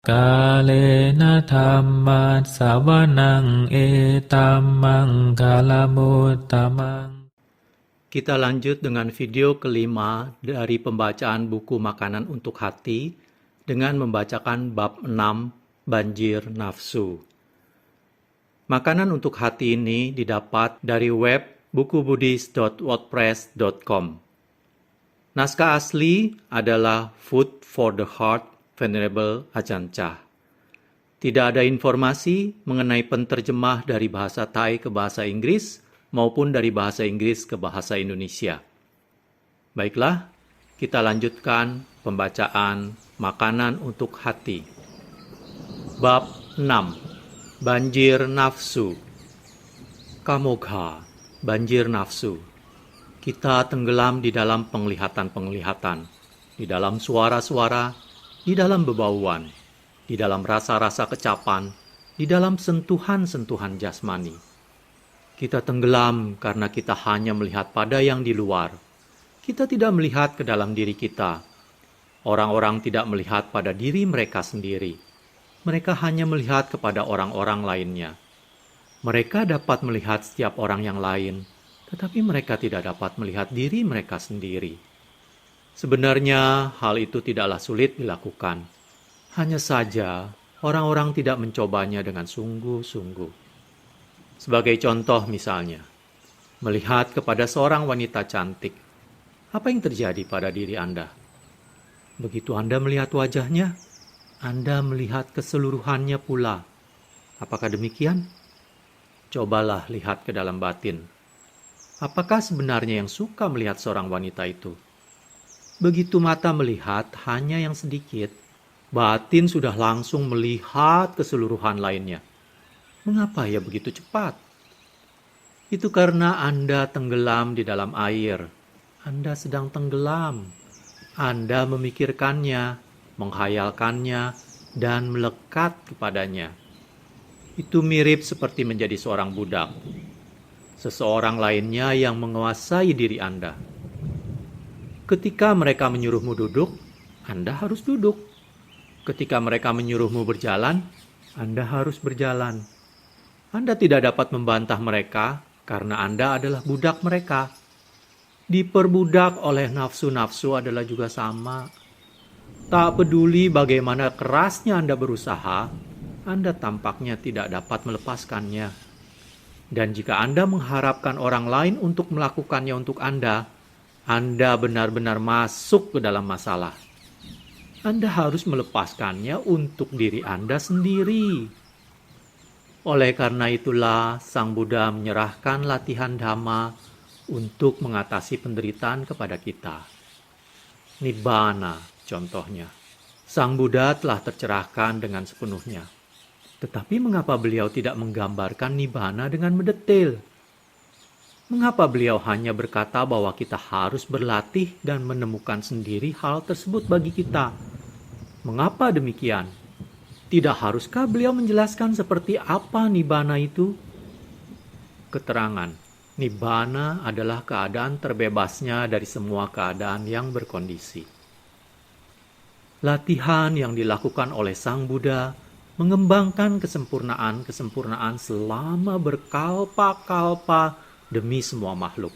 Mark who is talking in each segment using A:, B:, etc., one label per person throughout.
A: Kalena dhammat sawanang etamang kalamutamang.
B: Kita lanjut dengan video kelima dari pembacaan buku Makanan untuk Hati dengan membacakan bab 6 Banjir Nafsu. Makanan untuk hati ini didapat dari web bukubuddhis.wordpress.com. Naskah asli adalah Food for the Heart Venerable Ajahn Chah. Tidak ada informasi mengenai penterjemah dari bahasa Thai ke bahasa Inggris maupun dari bahasa Inggris ke bahasa Indonesia. Baiklah, kita lanjutkan pembacaan Makanan untuk Hati. Bab 6. Banjir Nafsu. Kamogha, banjir nafsu. Kita tenggelam di dalam penglihatan-penglihatan, di dalam suara-suara, di dalam bebauan, di dalam rasa-rasa kecapan, di dalam sentuhan-sentuhan jasmani. Kita tenggelam karena kita hanya melihat pada yang di luar. Kita tidak melihat ke dalam diri kita. Orang-orang tidak melihat pada diri mereka sendiri. Mereka hanya melihat kepada orang-orang lainnya. Mereka dapat melihat setiap orang yang lain, tetapi mereka tidak dapat melihat diri mereka sendiri. Sebenarnya hal itu tidaklah sulit dilakukan. Hanya saja orang-orang tidak mencobanya dengan sungguh-sungguh. Sebagai contoh misalnya, melihat kepada seorang wanita cantik, apa yang terjadi pada diri Anda? Begitu Anda melihat wajahnya, Anda melihat keseluruhannya pula. Apakah demikian? Cobalah lihat ke dalam batin. Apakah sebenarnya yang suka melihat seorang wanita itu? Begitu mata melihat hanya yang sedikit, batin sudah langsung melihat keseluruhan lainnya. Mengapa ia begitu cepat? Itu karena Anda tenggelam di dalam air. Anda sedang tenggelam. Anda memikirkannya, menghayalkannya, dan melekat kepadanya. Itu mirip seperti menjadi seorang budak. Seseorang lainnya yang menguasai diri Anda. Ketika mereka menyuruhmu duduk, Anda harus duduk. Ketika mereka menyuruhmu berjalan, Anda harus berjalan. Anda tidak dapat membantah mereka karena Anda adalah budak mereka. Diperbudak oleh nafsu-nafsu adalah juga sama. Tak peduli bagaimana kerasnya Anda berusaha, Anda tampaknya tidak dapat melepaskannya. Dan jika Anda mengharapkan orang lain untuk melakukannya untuk Anda benar-benar masuk ke dalam masalah. Anda harus melepaskannya untuk diri Anda sendiri. Oleh karena itulah, Sang Buddha menyerahkan latihan Dhamma untuk mengatasi penderitaan kepada kita. Nibbana, contohnya. Sang Buddha telah tercerahkan dengan sepenuhnya. Tetapi mengapa beliau tidak menggambarkan Nibbana dengan mendetail? Mengapa beliau hanya berkata bahwa kita harus berlatih dan menemukan sendiri hal tersebut bagi kita? Mengapa demikian? Tidak haruskah beliau menjelaskan seperti apa Nibbana itu? Keterangan, Nibbana adalah keadaan terbebasnya dari semua keadaan yang berkondisi. Latihan yang dilakukan oleh Sang Buddha mengembangkan kesempurnaan-kesempurnaan selama berkalpa-kalpa demi semua makhluk.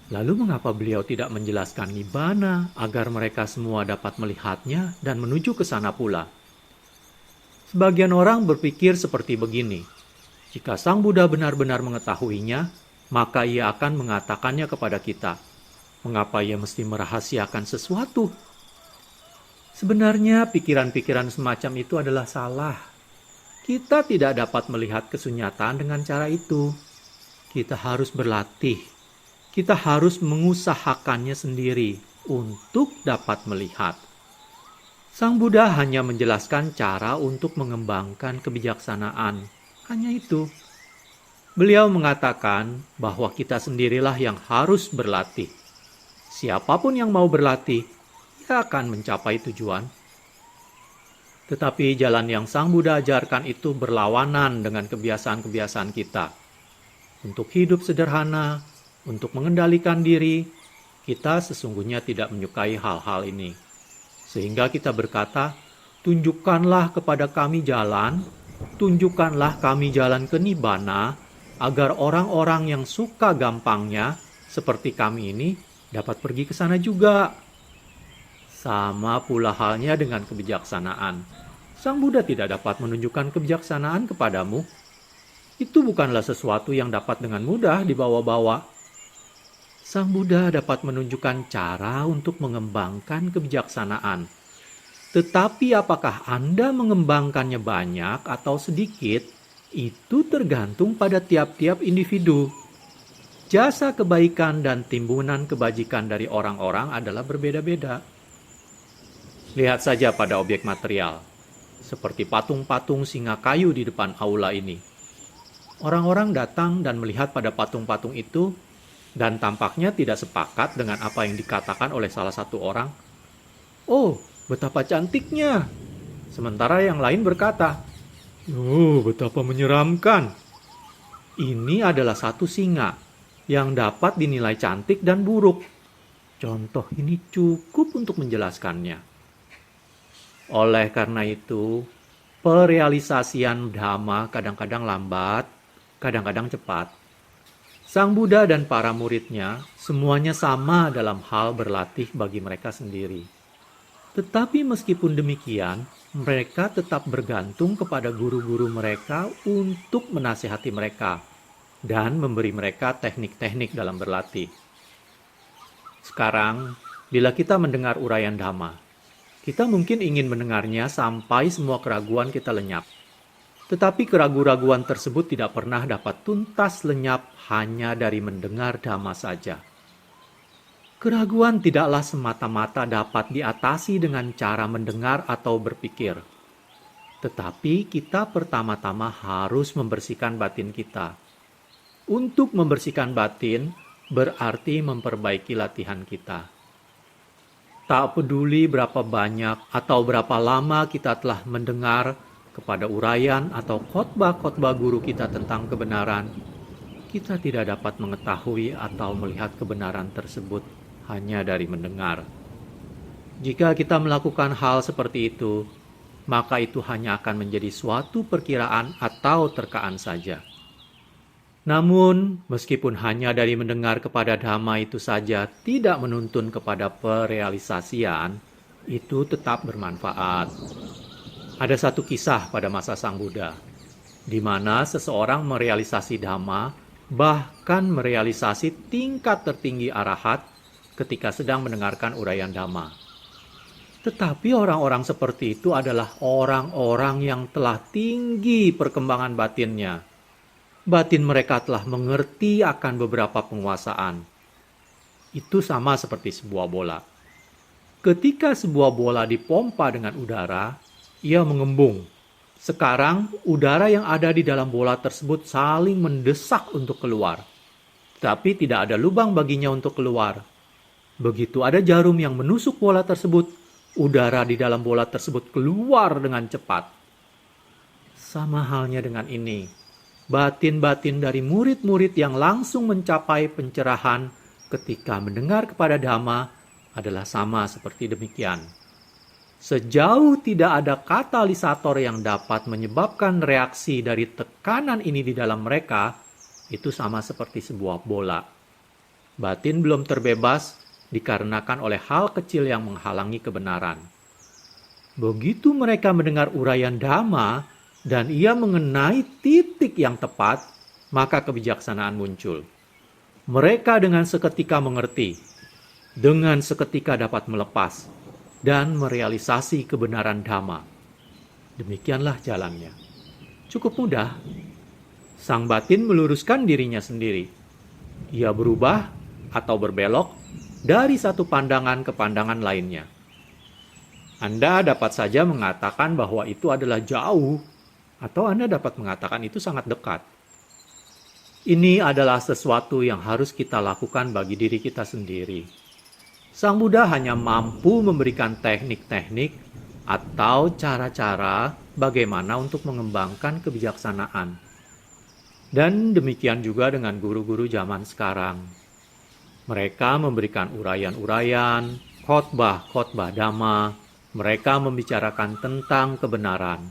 B: Lalu mengapa beliau tidak menjelaskan Nibbana agar mereka semua dapat melihatnya dan menuju ke sana pula? Sebagian orang berpikir seperti begini, jika Sang Buddha benar-benar mengetahuinya, maka ia akan mengatakannya kepada kita. Mengapa ia mesti merahasiakan sesuatu? Sebenarnya pikiran-pikiran semacam itu adalah salah. Kita tidak dapat melihat kesunyataan dengan cara itu. Kita harus berlatih. Kita harus mengusahakannya sendiri untuk dapat melihat. Sang Buddha hanya menjelaskan cara untuk mengembangkan kebijaksanaan. Hanya itu. Beliau mengatakan bahwa kita sendirilah yang harus berlatih. Siapapun yang mau berlatih, ia akan mencapai tujuan. Tetapi jalan yang Sang Buddha ajarkan itu berlawanan dengan kebiasaan-kebiasaan kita. Untuk hidup sederhana, untuk mengendalikan diri, kita sesungguhnya tidak menyukai hal-hal ini. Sehingga kita berkata, Tunjukkanlah kepada kami jalan, tunjukkanlah kami jalan ke Nibbana, agar orang-orang yang suka gampangnya, seperti kami ini, dapat pergi ke sana juga. Sama pula halnya dengan kebijaksanaan. Sang Buddha tidak dapat menunjukkan kebijaksanaan kepadamu. Itu bukanlah sesuatu yang dapat dengan mudah dibawa-bawa. Sang Buddha dapat menunjukkan cara untuk mengembangkan kebijaksanaan. Tetapi apakah Anda mengembangkannya banyak atau sedikit, itu tergantung pada tiap-tiap individu. Jasa kebaikan dan timbunan kebajikan dari orang-orang adalah berbeda-beda. Lihat saja pada objek material, seperti patung-patung singa kayu di depan aula ini. Orang-orang datang dan melihat pada patung-patung itu, dan tampaknya tidak sepakat dengan apa yang dikatakan oleh salah satu orang. "Oh, betapa cantiknya!" Sementara yang lain berkata, "Oh, betapa menyeramkan." Ini adalah satu singa yang dapat dinilai cantik dan buruk. Contoh ini cukup untuk menjelaskannya. Oleh karena itu, perealisasian Dhamma kadang-kadang lambat, kadang-kadang cepat. Sang Buddha dan para muridnya semuanya sama dalam hal berlatih bagi mereka sendiri. Tetapi meskipun demikian, mereka tetap bergantung kepada guru-guru mereka untuk menasihati mereka dan memberi mereka teknik-teknik dalam berlatih. Sekarang, bila kita mendengar uraian Dhamma, kita mungkin ingin mendengarnya sampai semua keraguan kita lenyap. Tetapi keraguan-raguan tersebut tidak pernah dapat tuntas lenyap hanya dari mendengar Dhamma saja. Keraguan tidaklah semata-mata dapat diatasi dengan cara mendengar atau berpikir. Tetapi kita pertama-tama harus membersihkan batin kita. Untuk membersihkan batin berarti memperbaiki latihan kita. Tak peduli berapa banyak atau berapa lama kita telah mendengar kepada uraian atau khotbah-khotbah guru kita tentang kebenaran, kita tidak dapat mengetahui atau melihat kebenaran tersebut hanya dari mendengar. Jika kita melakukan hal seperti itu, maka itu hanya akan menjadi suatu perkiraan atau terkaan saja. Namun, meskipun hanya dari mendengar kepada Dhamma itu saja tidak menuntun kepada perealisasian, itu tetap bermanfaat. Ada satu kisah pada masa Sang Buddha, di mana seseorang merealisasi Dhamma, bahkan merealisasi tingkat tertinggi arahat ketika sedang mendengarkan uraian Dhamma. Tetapi orang-orang seperti itu adalah orang-orang yang telah tinggi perkembangan batinnya. Batin mereka telah mengerti akan beberapa penguasaan. Itu sama seperti sebuah bola. Ketika sebuah bola dipompa dengan udara, ia mengembung. Sekarang, udara yang ada di dalam bola tersebut saling mendesak untuk keluar. Tapi tidak ada lubang baginya untuk keluar. Begitu ada jarum yang menusuk bola tersebut, udara di dalam bola tersebut keluar dengan cepat. Sama halnya dengan ini. Batin-batin dari murid-murid yang langsung mencapai pencerahan ketika mendengar kepada Dhamma adalah sama seperti demikian. Sejauh tidak ada katalisator yang dapat menyebabkan reaksi dari tekanan ini di dalam mereka, itu sama seperti sebuah bola. Batin belum terbebas dikarenakan oleh hal kecil yang menghalangi kebenaran. Begitu mereka mendengar uraian Dhamma dan ia mengenai titik yang tepat, maka kebijaksanaan muncul. Mereka dengan seketika mengerti, dengan seketika dapat melepas, dan merealisasi kebenaran Dhamma. Demikianlah jalannya. Cukup mudah. Sang batin meluruskan dirinya sendiri. Ia berubah atau berbelok dari satu pandangan ke pandangan lainnya. Anda dapat saja mengatakan bahwa itu adalah jauh, atau Anda dapat mengatakan itu sangat dekat. Ini adalah sesuatu yang harus kita lakukan bagi diri kita sendiri. Sang Buddha hanya mampu memberikan teknik-teknik atau cara-cara bagaimana untuk mengembangkan kebijaksanaan. Dan demikian juga dengan guru-guru zaman sekarang. Mereka memberikan uraian-uraian, khotbah-khotbah Dhamma, Mereka membicarakan tentang kebenaran,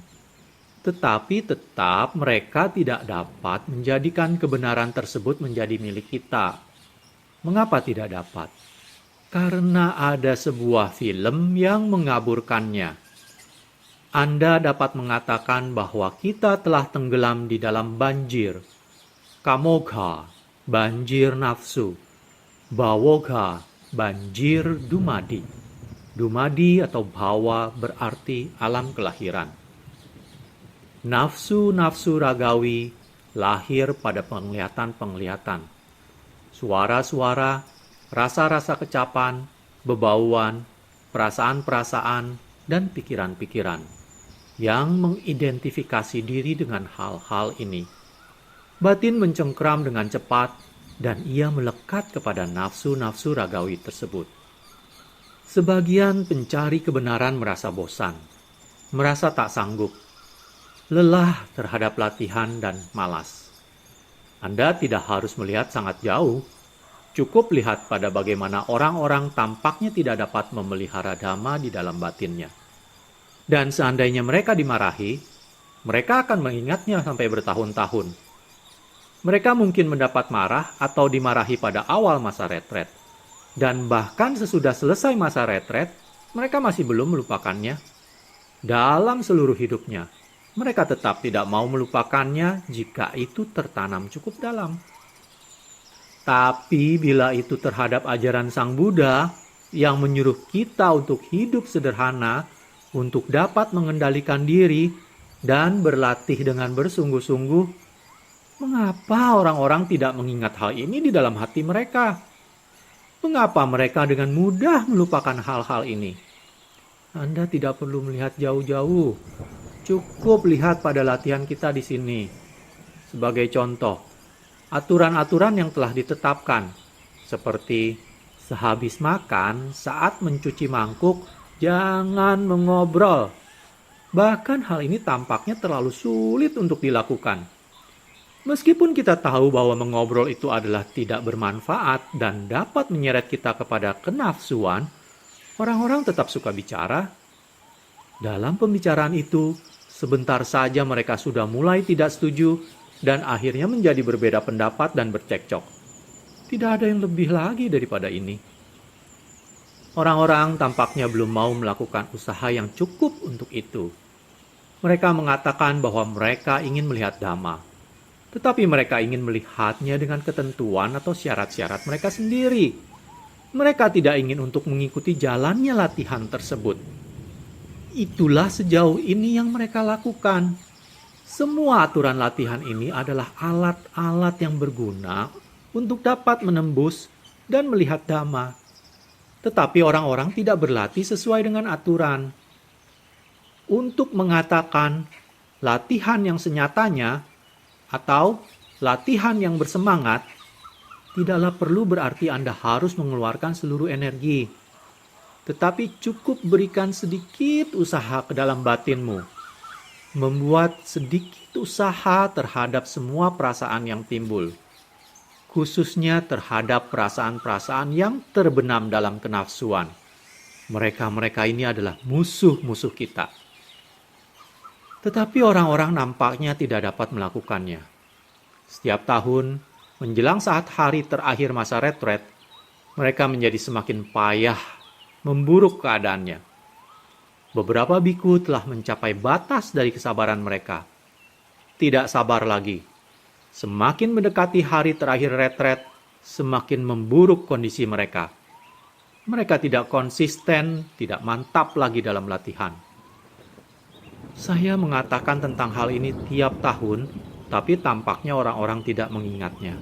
B: tetapi tetap mereka tidak dapat menjadikan kebenaran tersebut menjadi milik kita. Mengapa tidak dapat? Karena ada sebuah film yang mengaburkannya. Anda dapat mengatakan bahwa kita telah tenggelam di dalam banjir. Kamogha, banjir nafsu. Bawogha, banjir dumadi. Dumadi atau bawa berarti alam kelahiran. Nafsu-nafsu ragawi lahir pada penglihatan-penglihatan. Suara-suara, rasa-rasa kecapan, bebauan, perasaan-perasaan, dan pikiran-pikiran yang mengidentifikasi diri dengan hal-hal ini. Batin mencengkram dengan cepat dan ia melekat kepada nafsu-nafsu ragawi tersebut. Sebagian pencari kebenaran merasa bosan, merasa tak sanggup, lelah terhadap latihan dan malas. Anda tidak harus melihat sangat jauh, cukup lihat pada bagaimana orang-orang tampaknya tidak dapat memelihara dhamma di dalam batinnya. Dan seandainya mereka dimarahi, mereka akan mengingatnya sampai bertahun-tahun. Mereka mungkin mendapat marah atau dimarahi pada awal masa retret. Dan bahkan sesudah selesai masa retret, mereka masih belum melupakannya. Dalam seluruh hidupnya, mereka tetap tidak mau melupakannya jika itu tertanam cukup dalam. Tapi bila itu terhadap ajaran Sang Buddha yang menyuruh kita untuk hidup sederhana, untuk dapat mengendalikan diri dan berlatih dengan bersungguh-sungguh, mengapa orang-orang tidak mengingat hal ini di dalam hati mereka? Mengapa mereka dengan mudah melupakan hal-hal ini? Anda tidak perlu melihat jauh-jauh. Cukup lihat pada latihan kita di sini. Sebagai contoh, aturan-aturan yang telah ditetapkan, seperti sehabis makan, saat mencuci mangkuk, jangan mengobrol. Bahkan hal ini tampaknya terlalu sulit untuk dilakukan. Meskipun kita tahu bahwa mengobrol itu adalah tidak bermanfaat dan dapat menyeret kita kepada kenafsuan, orang-orang tetap suka bicara. Dalam pembicaraan itu, sebentar saja mereka sudah mulai tidak setuju dan akhirnya menjadi berbeda pendapat dan bercekcok. Tidak ada yang lebih lagi daripada ini. Orang-orang tampaknya belum mau melakukan usaha yang cukup untuk itu. Mereka mengatakan bahwa mereka ingin melihat Dhamma. Tetapi mereka ingin melihatnya dengan ketentuan atau syarat-syarat mereka sendiri. Mereka tidak ingin untuk mengikuti jalannya latihan tersebut. Itulah sejauh ini yang mereka lakukan. Semua aturan latihan ini adalah alat-alat yang berguna untuk dapat menembus dan melihat Dhamma. Tetapi orang-orang tidak berlatih sesuai dengan aturan. Untuk mengatakan latihan yang senyatanya atau latihan yang bersemangat, tidaklah perlu berarti Anda harus mengeluarkan seluruh energi. Tetapi cukup berikan sedikit usaha ke dalam batinmu. Membuat sedikit usaha terhadap semua perasaan yang timbul. Khususnya terhadap perasaan-perasaan yang terbenam dalam kenafsuan. Mereka-mereka ini adalah musuh-musuh kita. Tetapi orang-orang nampaknya tidak dapat melakukannya. Setiap tahun, menjelang saat hari terakhir masa retret, mereka menjadi semakin payah, memburuk keadaannya. Beberapa biku telah mencapai batas dari kesabaran mereka. Tidak sabar lagi. Semakin mendekati hari terakhir retret, semakin memburuk kondisi mereka. Mereka tidak konsisten, tidak mantap lagi dalam latihan. Saya mengatakan tentang hal ini tiap tahun, tapi tampaknya orang-orang tidak mengingatnya.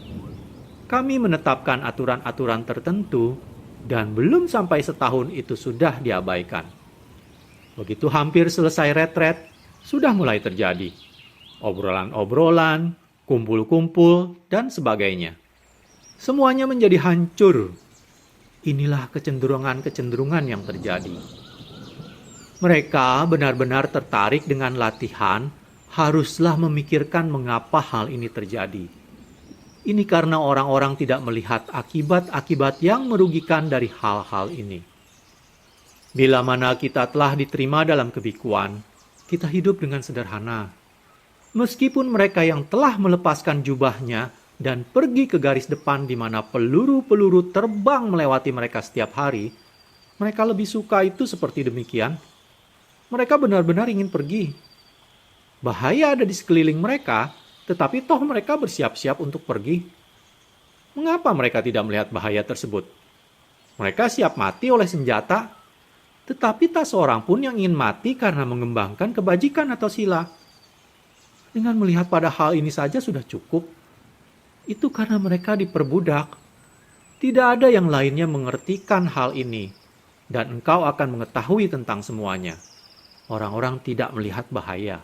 B: Kami menetapkan aturan-aturan tertentu, dan belum sampai setahun itu sudah diabaikan. Begitu hampir selesai retret, sudah mulai terjadi obrolan-obrolan, kumpul-kumpul, dan sebagainya. Semuanya menjadi hancur. Inilah kecenderungan-kecenderungan yang terjadi. Mereka benar-benar tertarik dengan latihan, haruslah memikirkan mengapa hal ini terjadi. Ini karena orang-orang tidak melihat akibat-akibat yang merugikan dari hal-hal ini. Bila mana kita telah diterima dalam kebikuan, kita hidup dengan sederhana. Meskipun mereka yang telah melepaskan jubahnya dan pergi ke garis depan di mana peluru-peluru terbang melewati mereka setiap hari, mereka lebih suka itu seperti demikian. Mereka benar-benar ingin pergi. Bahaya ada di sekeliling mereka, tetapi toh mereka bersiap-siap untuk pergi. Mengapa mereka tidak melihat bahaya tersebut? Mereka siap mati oleh senjata, tetapi tak seorang pun yang ingin mati karena mengembangkan kebajikan atau sila. Dengan melihat pada hal ini saja sudah cukup. Itu karena mereka diperbudak. Tidak ada yang lainnya mengertikan hal ini, dan engkau akan mengetahui tentang semuanya. Orang-orang tidak melihat bahaya.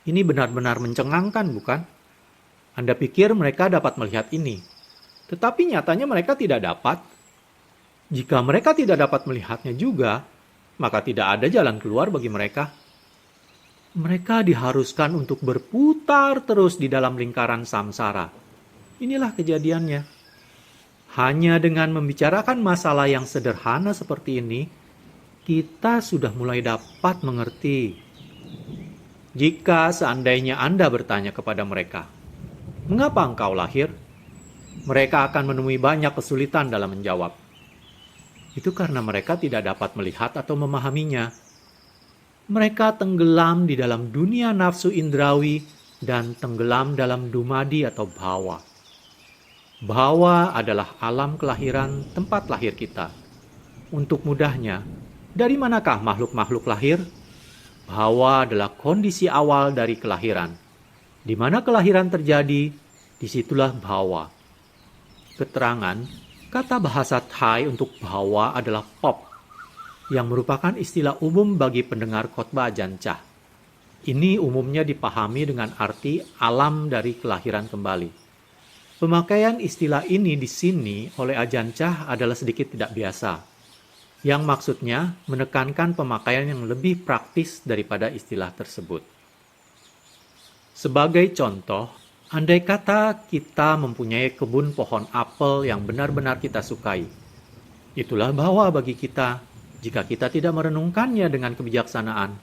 B: Ini benar-benar mencengangkan, bukan? Anda pikir mereka dapat melihat ini, tetapi nyatanya mereka tidak dapat. Jika mereka tidak dapat melihatnya juga, maka tidak ada jalan keluar bagi mereka. Mereka diharuskan untuk berputar terus di dalam lingkaran samsara. Inilah kejadiannya. Hanya dengan membicarakan masalah yang sederhana seperti ini, kita sudah mulai dapat mengerti. Jika seandainya Anda bertanya kepada mereka, "Mengapa engkau lahir?" Mereka akan menemui banyak kesulitan dalam menjawab. Itu karena mereka tidak dapat melihat atau memahaminya. Mereka tenggelam di dalam dunia nafsu indrawi dan tenggelam dalam dumadi atau bhawa. Bhawa adalah alam kelahiran, tempat lahir kita. Untuk mudahnya, dari manakah makhluk-makhluk lahir? Bhawa adalah kondisi awal dari kelahiran. Di mana kelahiran terjadi, disitulah bhawa. Keterangan, kata bahasa Thai untuk bhawa adalah pop, yang merupakan istilah umum bagi pendengar khotbah Ajahn Chah. Ini umumnya dipahami dengan arti alam dari kelahiran kembali. Pemakaian istilah ini di sini oleh Ajahn Chah adalah sedikit tidak biasa, yang maksudnya menekankan pemakaian yang lebih praktis daripada istilah tersebut. Sebagai contoh, andai kata kita mempunyai kebun pohon apel yang benar-benar kita sukai, itulah bhawa bagi kita jika kita tidak merenungkannya dengan kebijaksanaan.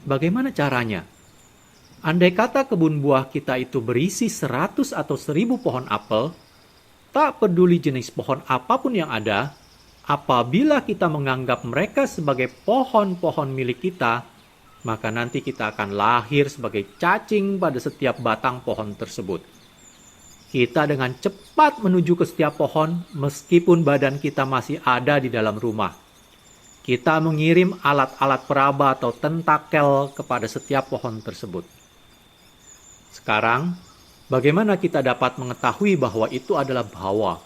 B: Bagaimana caranya? Andai kata kebun buah kita itu berisi 100 atau 1000 pohon apel, tak peduli jenis pohon apapun yang ada, apabila kita menganggap mereka sebagai pohon-pohon milik kita, maka nanti kita akan lahir sebagai cacing pada setiap batang pohon tersebut. Kita dengan cepat menuju ke setiap pohon, meskipun badan kita masih ada di dalam rumah. Kita mengirim alat-alat peraba atau tentakel kepada setiap pohon tersebut. Sekarang, bagaimana kita dapat mengetahui bahwa itu adalah bhawa?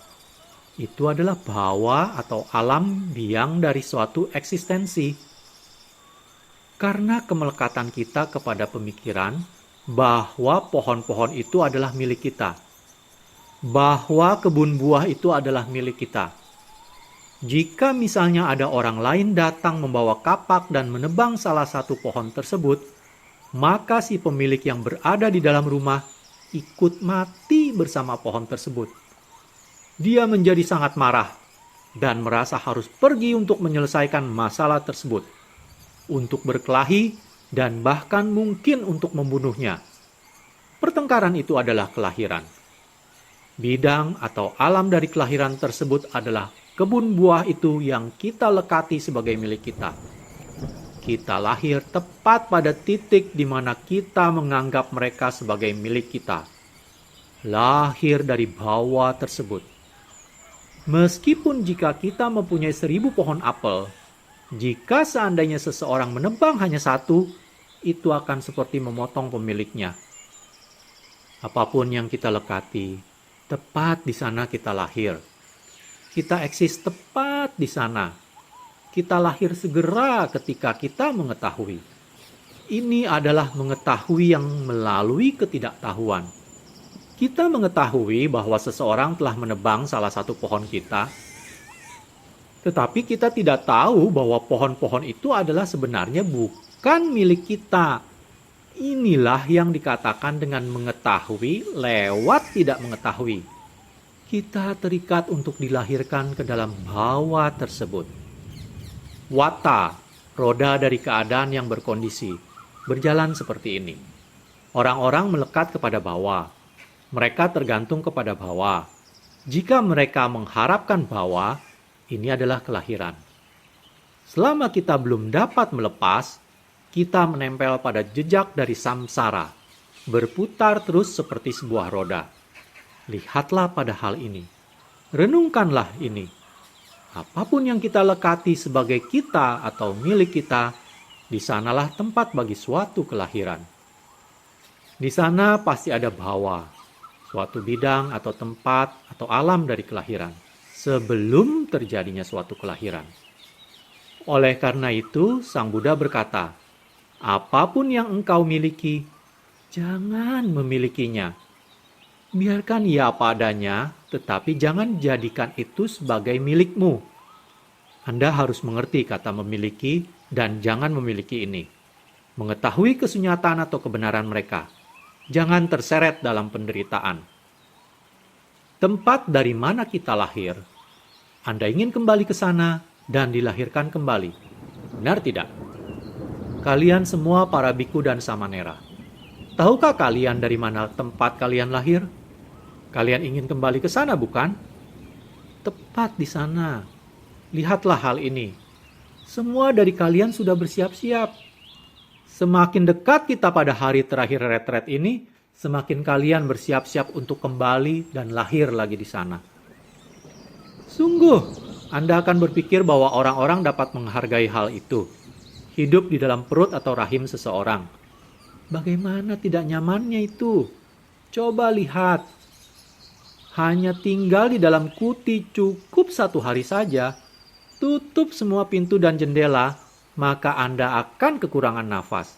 B: Itu adalah bhawa atau alam biang dari suatu eksistensi. Karena kemelekatan kita kepada pemikiran bahwa pohon-pohon itu adalah milik kita. Bahwa kebun buah itu adalah milik kita. Jika misalnya ada orang lain datang membawa kapak dan menebang salah satu pohon tersebut, maka si pemilik yang berada di dalam rumah ikut mati bersama pohon tersebut. Dia menjadi sangat marah dan merasa harus pergi untuk menyelesaikan masalah tersebut, untuk berkelahi dan bahkan mungkin untuk membunuhnya. Pertengkaran itu adalah kelahiran. Bidang atau alam dari kelahiran tersebut adalah kebun buah itu yang kita lekati sebagai milik kita. Kita lahir tepat pada titik di mana kita menganggap mereka sebagai milik kita. Lahir dari bhawa tersebut. Meskipun jika kita mempunyai 1000 pohon apel, jika seandainya seseorang menebang hanya satu, itu akan seperti memotong pemiliknya. Apapun yang kita lekati, tepat di sana kita lahir. Kita eksis tepat di sana. Kita lahir segera ketika kita mengetahui. Ini adalah mengetahui yang melalui ketidaktahuan. Kita mengetahui bahwa seseorang telah menebang salah satu pohon kita, tetapi kita tidak tahu bahwa pohon-pohon itu adalah sebenarnya bukan milik kita. Inilah yang dikatakan dengan mengetahui lewat tidak mengetahui. Kita terikat untuk dilahirkan ke dalam bhawa tersebut. Wata, roda dari keadaan yang berkondisi, berjalan seperti ini. Orang-orang melekat kepada bawah. Mereka tergantung kepada bawah. Jika mereka mengharapkan bawah, ini adalah kelahiran. Selama kita belum dapat melepas, kita menempel pada jejak dari samsara, berputar terus seperti sebuah roda. Lihatlah pada hal ini. Renungkanlah ini. Apapun yang kita lekati sebagai kita atau milik kita, di sanalah tempat bagi suatu kelahiran. Di sana pasti ada bawah, suatu bidang atau tempat atau alam dari kelahiran, sebelum terjadinya suatu kelahiran. Oleh karena itu, Sang Buddha berkata, apapun yang engkau miliki, jangan memilikinya. Biarkan ia apa adanya, tetapi jangan jadikan itu sebagai milikmu. Anda harus mengerti kata memiliki dan jangan memiliki ini. Mengetahui kesunyatan atau kebenaran mereka. Jangan terseret dalam penderitaan. Tempat dari mana kita lahir, Anda ingin kembali ke sana dan dilahirkan kembali. Benar tidak? Kalian semua para biku dan samanera. Tahukah kalian dari mana tempat kalian lahir? Kalian ingin kembali ke sana, bukan? Tepat di sana. Lihatlah hal ini. Semua dari kalian sudah bersiap-siap. Semakin dekat kita pada hari terakhir retret ini, semakin kalian bersiap-siap untuk kembali dan lahir lagi di sana. Sungguh, Anda akan berpikir bahwa orang-orang dapat menghargai hal itu. Hidup di dalam perut atau rahim seseorang. Bagaimana tidak nyamannya itu? Coba lihat. Hanya tinggal di dalam kuti cukup 1 hari saja, tutup semua pintu dan jendela, maka Anda akan kekurangan nafas.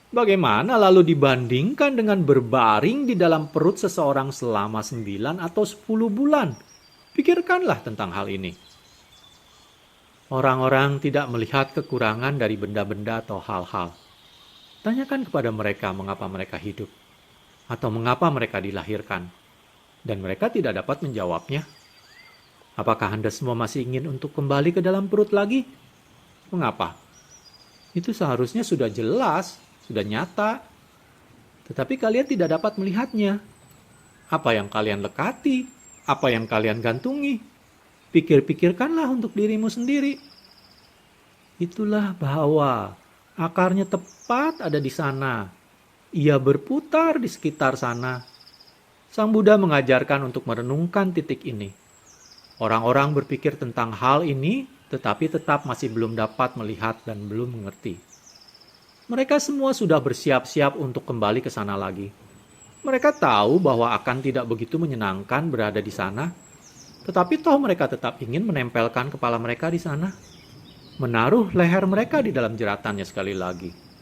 B: Bagaimana lalu dibandingkan dengan berbaring di dalam perut seseorang selama 9 atau 10 bulan? Pikirkanlah tentang hal ini. Orang-orang tidak melihat kekurangan dari benda-benda atau hal-hal. Tanyakan kepada mereka mengapa mereka hidup, atau mengapa mereka dilahirkan. Dan mereka tidak dapat menjawabnya. Apakah Anda semua masih ingin untuk kembali ke dalam perut lagi? Mengapa? Itu seharusnya sudah jelas, sudah nyata. Tetapi kalian tidak dapat melihatnya. Apa yang kalian lekati? Apa yang kalian gantungi? Pikir-pikirkanlah untuk dirimu sendiri. Itulah bahwa akarnya tepat ada di sana. Ia berputar di sekitar sana. Sang Buddha mengajarkan untuk merenungkan titik ini. Orang-orang berpikir tentang hal ini, tetapi tetap masih belum dapat melihat dan belum mengerti. Mereka semua sudah bersiap-siap untuk kembali ke sana lagi. Mereka tahu bahwa akan tidak begitu menyenangkan berada di sana, tetapi toh mereka tetap ingin menempelkan kepala mereka di sana, menaruh leher mereka di dalam jeratannya sekali lagi.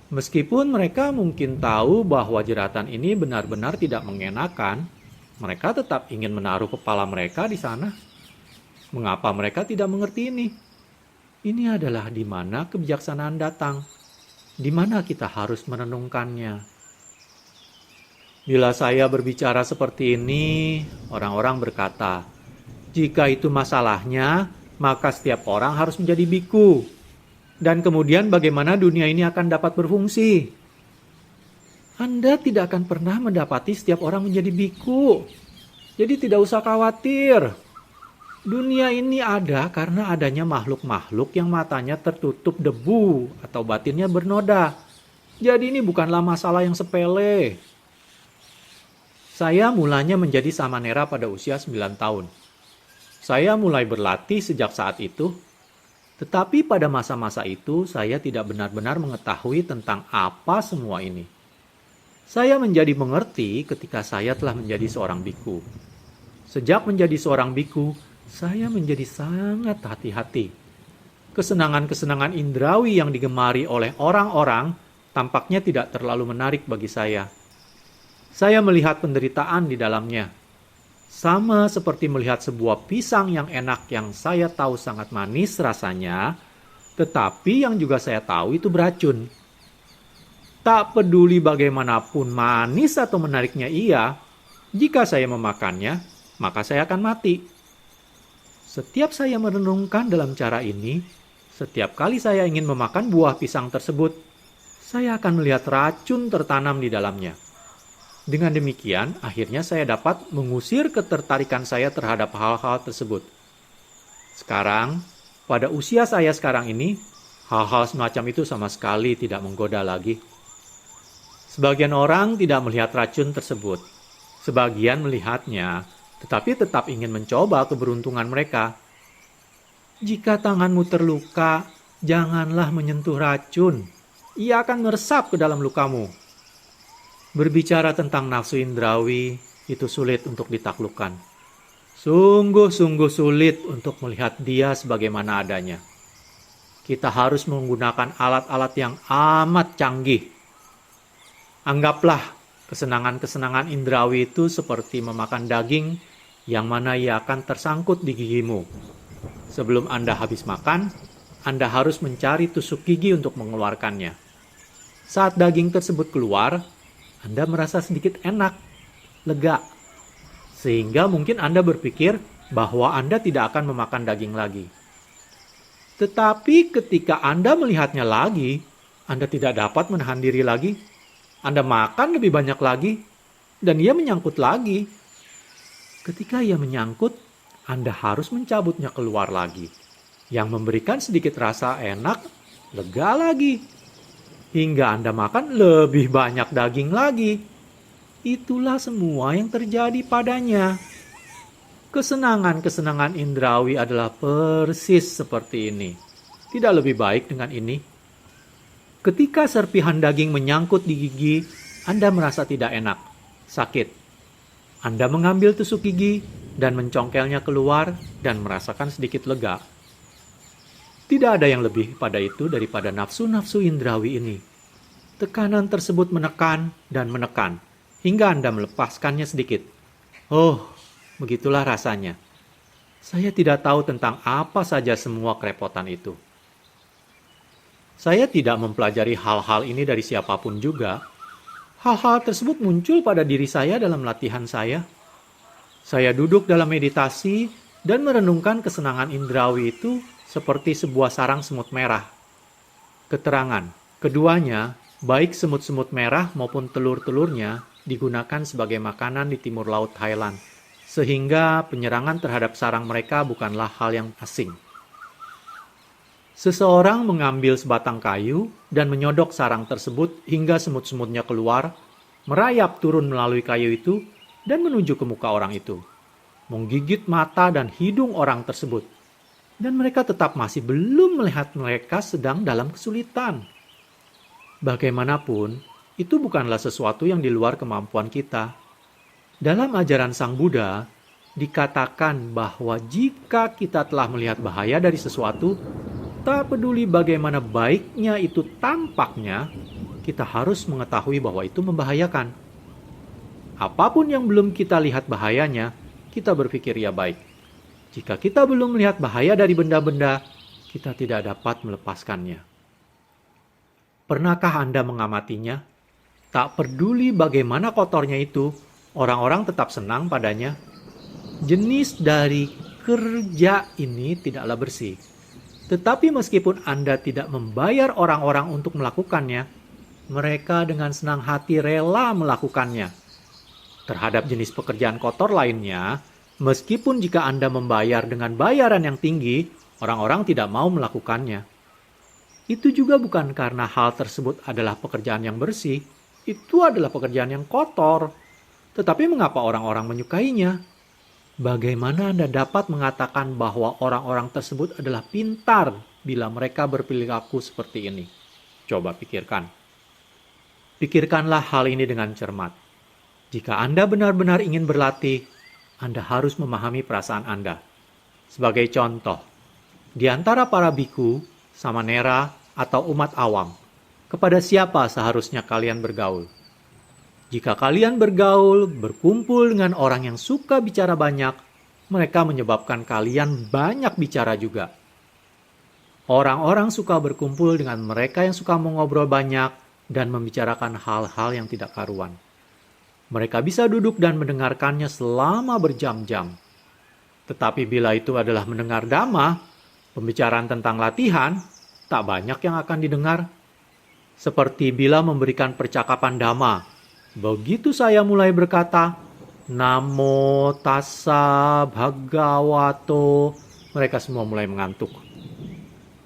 B: Meskipun mereka mungkin tahu bahwa jeratan ini benar-benar tidak mengenakan, mereka tetap ingin menaruh kepala mereka di sana. Mengapa mereka tidak mengerti ini? Ini adalah di mana kebijaksanaan datang, di mana kita harus merenungkannya. Bila saya berbicara seperti ini, orang-orang berkata, jika itu masalahnya, maka setiap orang harus menjadi biku. Dan kemudian bagaimana dunia ini akan dapat berfungsi? Anda tidak akan pernah mendapati setiap orang menjadi biku. Jadi tidak usah khawatir. Dunia ini ada karena adanya makhluk-makhluk yang matanya tertutup debu atau batinnya bernoda. Jadi ini bukanlah masalah yang sepele. Saya mulanya menjadi samanera pada usia 9 tahun. Saya mulai berlatih sejak saat itu. Tetapi pada masa-masa itu saya tidak benar-benar mengetahui tentang apa semua ini. Saya menjadi mengerti ketika saya telah menjadi seorang biku. Sejak menjadi seorang biku, saya menjadi sangat hati-hati. Kesenangan-kesenangan indrawi yang digemari oleh orang-orang tampaknya tidak terlalu menarik bagi saya. Saya melihat penderitaan di dalamnya. Sama seperti melihat sebuah pisang yang enak yang saya tahu sangat manis rasanya, tetapi yang juga saya tahu itu beracun. Tak peduli bagaimanapun manis atau menariknya ia, jika saya memakannya, maka saya akan mati. Setiap saya merenungkan dalam cara ini, Setiap kali saya ingin memakan buah pisang tersebut, saya akan melihat racun tertanam di dalamnya. Dengan demikian, akhirnya saya dapat mengusir ketertarikan saya terhadap hal-hal tersebut. Sekarang, pada usia saya sekarang ini, hal-hal semacam itu sama sekali tidak menggoda lagi. Sebagian orang tidak melihat racun tersebut. Sebagian melihatnya, tetapi tetap ingin mencoba keberuntungan mereka. Jika tanganmu terluka, janganlah menyentuh racun. Ia akan meresap ke dalam lukamu. Berbicara tentang nafsu indrawi, itu sulit untuk ditaklukkan. Sungguh-sungguh sulit untuk melihat dia sebagaimana adanya. Kita harus menggunakan alat-alat yang amat canggih. Anggaplah kesenangan-kesenangan indrawi itu seperti memakan daging yang mana ia akan tersangkut di gigimu. Sebelum Anda habis makan, Anda harus mencari tusuk gigi untuk mengeluarkannya. Saat daging tersebut keluar, Anda merasa sedikit enak, lega. Sehingga mungkin Anda berpikir bahwa Anda tidak akan memakan daging lagi. Tetapi ketika Anda melihatnya lagi, Anda tidak dapat menahan diri lagi. Anda makan lebih banyak lagi, dan ia menyangkut lagi. Ketika ia menyangkut, Anda harus mencabutnya keluar lagi, yang memberikan sedikit rasa enak, lega lagi. Hingga Anda makan lebih banyak daging lagi. Itulah semua yang terjadi padanya. Kesenangan-kesenangan indrawi adalah persis seperti ini. Tidak lebih baik dengan ini. Ketika serpihan daging menyangkut di gigi, Anda merasa tidak enak, sakit. Anda mengambil tusuk gigi dan mencongkelnya keluar dan merasakan sedikit lega. Tidak ada yang lebih pada itu daripada nafsu-nafsu indrawi ini. Tekanan tersebut menekan dan menekan, hingga Anda melepaskannya sedikit. Oh, begitulah rasanya. Saya tidak tahu tentang apa saja semua kerepotan itu. Saya tidak mempelajari hal-hal ini dari siapapun juga. Hal-hal tersebut muncul pada diri saya dalam latihan saya. Saya duduk dalam meditasi dan merenungkan kesenangan indrawi itu seperti sebuah sarang semut merah. Keterangan, keduanya, baik semut-semut merah maupun telur-telurnya, digunakan sebagai makanan di timur laut Thailand, sehingga penyerangan terhadap sarang mereka bukanlah hal yang asing. Seseorang mengambil sebatang kayu dan menyodok sarang tersebut hingga semut-semutnya keluar, merayap turun melalui kayu itu, dan menuju ke muka orang itu, menggigit mata dan hidung orang tersebut. Dan mereka tetap masih belum melihat mereka sedang dalam kesulitan. Bagaimanapun, itu bukanlah sesuatu yang di luar kemampuan kita. Dalam ajaran Sang Buddha, dikatakan bahwa jika kita telah melihat bahaya dari sesuatu, tak peduli bagaimana baiknya itu tampaknya, kita harus mengetahui bahwa itu membahayakan. Apapun yang belum kita lihat bahayanya, kita berpikir ya baik. Jika kita belum melihat bahaya dari benda-benda, kita tidak dapat melepaskannya. Pernahkah Anda mengamatinya? Tak peduli bagaimana kotornya itu, orang-orang tetap senang padanya. Jenis dari kerja ini tidaklah bersih. Tetapi meskipun Anda tidak membayar orang-orang untuk melakukannya, mereka dengan senang hati rela melakukannya. Terhadap jenis pekerjaan kotor lainnya, meskipun jika Anda membayar dengan bayaran yang tinggi, orang-orang tidak mau melakukannya. Itu juga bukan karena hal tersebut adalah pekerjaan yang bersih, itu adalah pekerjaan yang kotor. Tetapi mengapa orang-orang menyukainya? Bagaimana Anda dapat mengatakan bahwa orang-orang tersebut adalah pintar bila mereka berperilaku seperti ini? Coba pikirkan. Pikirkanlah hal ini dengan cermat. Jika Anda benar-benar ingin berlatih, Anda harus memahami perasaan Anda. Sebagai contoh, di antara para biku, samanera, atau umat awam, kepada siapa seharusnya kalian bergaul? Jika kalian bergaul, berkumpul dengan orang yang suka bicara banyak, mereka menyebabkan kalian banyak bicara juga. Orang-orang suka berkumpul dengan mereka yang suka mengobrol banyak dan membicarakan hal-hal yang tidak karuan. Mereka bisa duduk dan mendengarkannya selama berjam-jam. Tetapi bila itu adalah mendengar dhamma, Pembicaraan tentang latihan tak banyak yang akan didengar. Seperti bila memberikan percakapan dhamma. Begitu saya mulai berkata, Namo tassa bhagavato, mereka semua mulai mengantuk.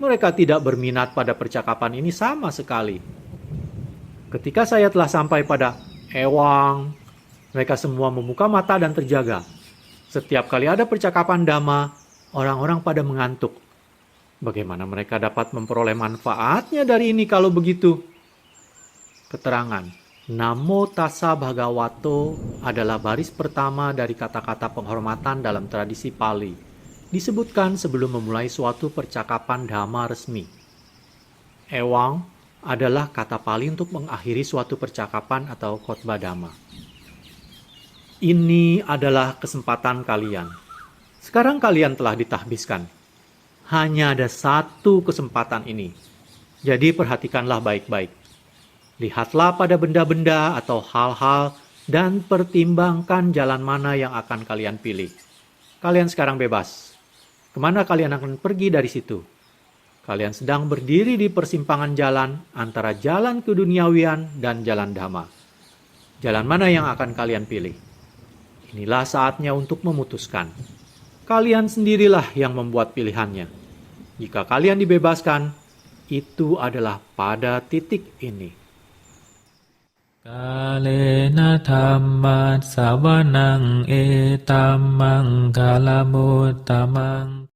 B: Mereka tidak berminat pada percakapan ini sama sekali. Ketika saya telah sampai pada ewang, mereka semua membuka mata dan terjaga. Setiap kali ada percakapan dhamma, orang-orang pada mengantuk. Bagaimana mereka dapat memperoleh manfaatnya dari ini kalau begitu? Keterangan, Namo tassa bhagavato adalah baris pertama dari kata-kata penghormatan dalam tradisi Pali. Disebutkan sebelum memulai suatu percakapan dhamma resmi. Ewang adalah kata Pali untuk mengakhiri suatu percakapan atau khotbah dhamma. Ini adalah kesempatan kalian. Sekarang kalian telah ditahbiskan. Hanya ada satu kesempatan ini. Jadi perhatikanlah baik-baik. Lihatlah pada benda-benda atau hal-hal dan pertimbangkan jalan mana yang akan kalian pilih. Kalian sekarang bebas. Kemana kalian akan pergi dari situ? Kalian sedang berdiri di persimpangan jalan antara jalan keduniawian dan jalan dhamma. Jalan mana yang akan kalian pilih? Inilah saatnya untuk memutuskan. Kalian sendirilah yang membuat pilihannya. Jika kalian dibebaskan, itu adalah pada titik ini.
A: Kalena dhamma savanang etammang kalamutamang